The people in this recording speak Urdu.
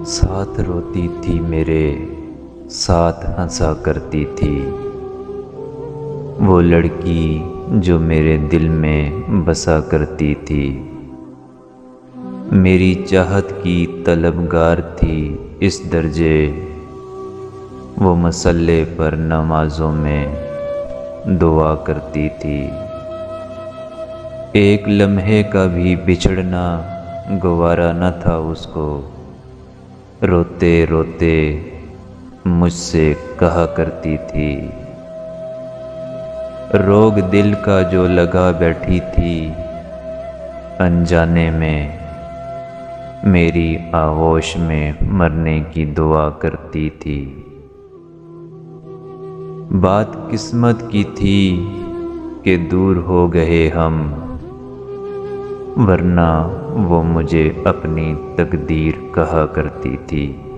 ساتھ روتی تھی میرے، ساتھ ہنسا کرتی تھی، وہ لڑکی جو میرے دل میں بسا کرتی تھی۔ میری چاہت کی طلبگار تھی اس درجے، وہ مصلے پر نمازوں میں دعا کرتی تھی۔ ایک لمحے کا بھی بچھڑنا گوارا نہ تھا اس کو، روتے روتے مجھ سے کہا کرتی تھی۔ روگ دل کا جو لگا بیٹھی تھی انجانے میں، میری آغوش میں مرنے کی دعا کرتی تھی۔ بات قسمت کی تھی کہ دور ہو گئے ہم، ورنہ وہ مجھے اپنی تقدیر کہا کرتی تھی۔